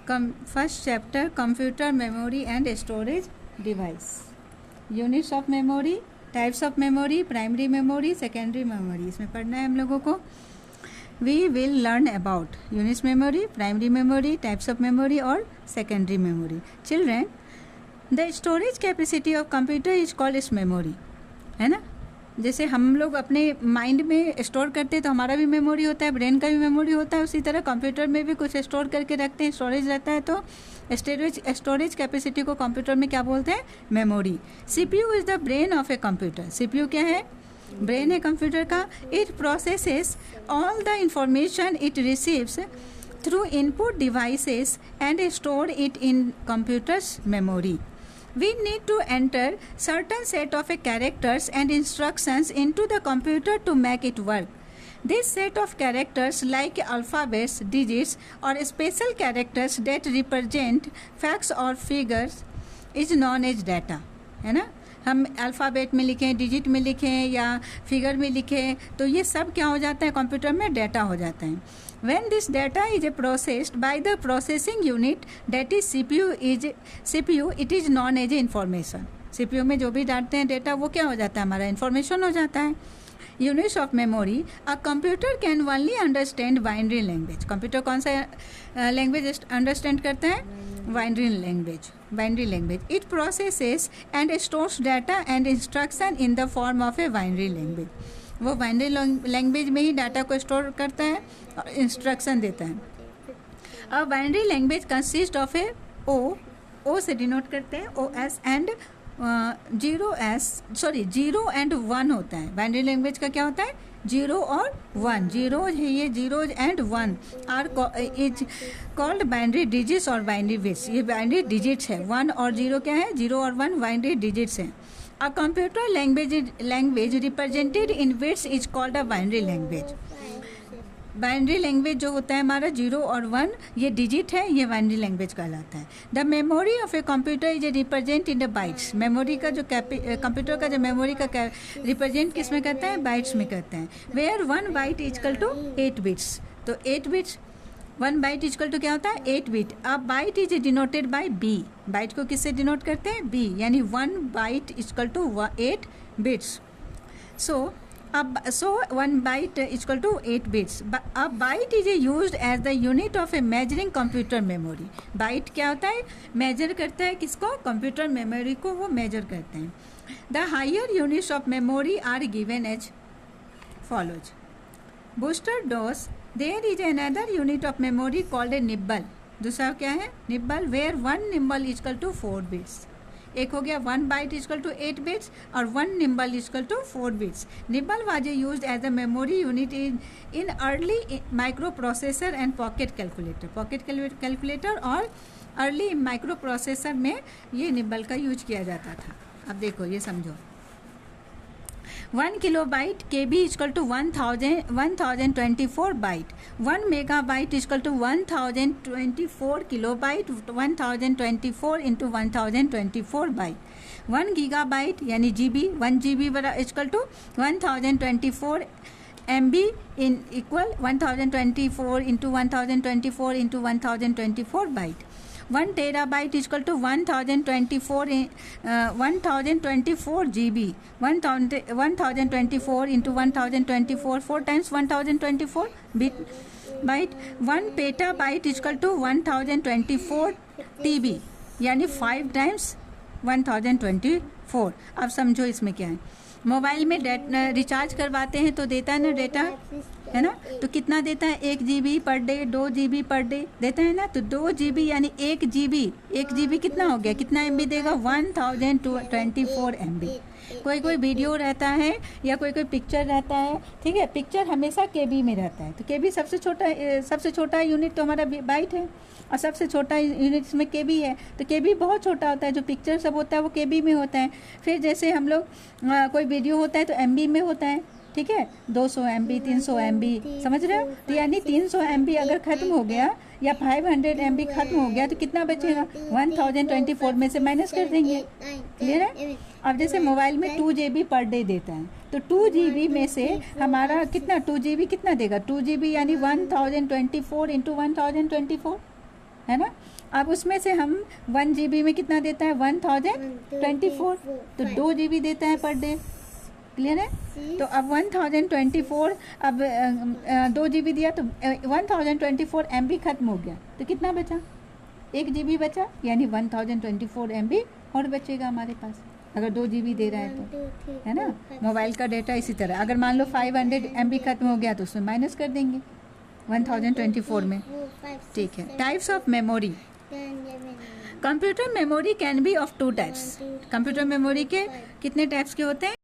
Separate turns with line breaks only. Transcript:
First chapter computer memory and storage device, units of memory, types of memory, primary memory, secondary memory, इसमें पढ़ना है हम लोगों को. We will learn about units memory, primary memory, types of memory और secondary memory. Children, the storage capacity of computer is called its memory, है ना. जैसे हम लोग अपने माइंड में स्टोर करते हैं तो हमारा भी मेमोरी होता है, ब्रेन का भी मेमोरी होता है, उसी तरह कंप्यूटर में भी कुछ स्टोर करके रखते हैं, स्टोरेज रहता है. तो स्टोरेज कैपेसिटी को कंप्यूटर में क्या बोलते हैं? Memory. CPU is the brain of a computer. CPU क्या है? ब्रेन है कंप्यूटर का. It processes all the information it receives through input devices and store it in computers memory. We need to enter certain set of characters and instructions into the computer to make it work. This set of characters like alphabets, digits or special characters that represent facts or figures is known as data. है ना. हम alphabet में लिखें, digit में लिखें या figure में लिखें तो ये सब क्या हो जाता है? कंप्यूटर में डाटा हो जाता है. When this data is processed by the processing unit that is CPU, it is known as information. CPU में जो भी डालते हैं डेटा वो क्या हो जाता है? हमारा इन्फॉर्मेशन हो जाता है. Units of memory. A computer can only understand binary language. Computer कौन सा लैंग्वेज अंडरस्टैंड करता है? Binary language. It processes and stores data and instruction in the form of a binary language. वो बाइनरी लैंग्वेज में ही data को store करता है और इंस्ट्रक्शन देता है. अब बाइनरी लैंग्वेज कंसिस्ट ऑफ ए ओ से डिनोट करते हैं, OS and zero and one होता है. बाइनरी लैंग्वेज का क्या होता है? 0 और 1. ये zeros and 1 are is called binary digits और बाइनरी बिट्स. ये बाइनरी डिजिट्स है. 1 और 0 क्या है? 0 और 1 बाइनरी डिजिट्स हैं. A computer language represented in bits is called a binary language. Binary language जो होता है हमारा 0 और 1 ये डिजिट है, ये बाइनरी लैंग्वेज कहलाता है. The memory of a computer is represent in the bytes. Memory का जो कंप्यूटर का जो मेमोरी का रिप्रेजेंट किस में करते हैं? बाइट्स में करते हैं. Where 1 byte equal to 8 bits. तो 8 बिट्स 1 बाइट इजकल टू क्या होता है? 8 बिट. अब byte is denoted by B. Byte को किससे डिनोट करते हैं? बी. यानी 1 byte equal to 8 bits. So 1 byte equal to 8 bits. अब byte is used as the unit of a measuring computer memory. Byte क्या होता है? मेजर करता है किसको? कंप्यूटर मेमोरी को वो मेजर करते हैं. The higher units of memory are given as follows. Booster dose. There is another unit of memory called a nibble. दूसरा क्या है? Nibble. Where 1 nibble equal to 4 bits. एक हो गया 1 बाइट इजकल टू 8 बिट्स और 1 nibble equal to 4 bits. Nibble was used as a memory unit in early microprocessor and pocket calculator. Pocket calculator और early microprocessor में ये nibble का use किया जाता था. अब देखो ये समझो. 1 kilobyte KB equal to 1024 byte. 1 megabyte equal to 1024 kilobyte. 1024 into 1024 byte. 1 gigabyte यानी GB 1 GB equal to 1024 MB in equal 1024 into 1024 into 1024 byte. 1 terabyte is equal to 1024 GB. 1024 into 1024 4 times 1024 byte. 1 petabyte is equal to 1024 TB यानी 5 times 1024. अब समझो इसमें क्या है. Mobile में recharge करवाते हैं तो देता है ना डेटा, है ना. तो कितना देता है? 1 GB per day, 2 GB per day देता है ना. तो 2 GB यानी 1 GB कितना हो गया? कितना MB देगा? 1024 MB. कोई वीडियो रहता है या कोई पिक्चर रहता है, ठीक है. पिक्चर हमेशा KB में रहता है. तो KB सबसे छोटा यूनिट तो हमारा बाइट है और सबसे छोटा यूनिट इसमें KB है. तो KB बहुत छोटा होता है. जो पिक्चर सब होता है वो KB में होता है. फिर जैसे हम लोग कोई वीडियो होता है तो MB में होता है, ठीक है. 200 MB 300 MB समझ रहे हो. तो यानी 300 MB अगर ख़त्म हो गया या 500 MB ख़त्म हो गया तो कितना बचेगा? 1024 में से माइनस कर देंगे. क्लियर है. अब जैसे मोबाइल में 2 GB पर डे देता है तो 2 GB में से हमारा कितना 2 GB कितना देगा? 2 GB यानी 1024 इंटू 1024 है ना। अब उसमें से हम 1 GB में कितना देता है 1024, तो 2 GB देता है पर डे। क्लियर है। तो अब 1024, अब 2 GB दिया तो 1024 MB खत्म हो गया, तो कितना बचा 1 GB बचा, यानी 1024 MB और बचेगा हमारे पास अगर 2 GB दे रहा है तो, है ना। मोबाइल का डेटा इसी तरह, अगर मान लो 500 MB खत्म हो गया तो उसमें माइनस कर देंगे 1024 में। ठीक है। Types of memory. Computer memory can be of 2 types. Computer memory के कितने टाइप्स के होते हैं?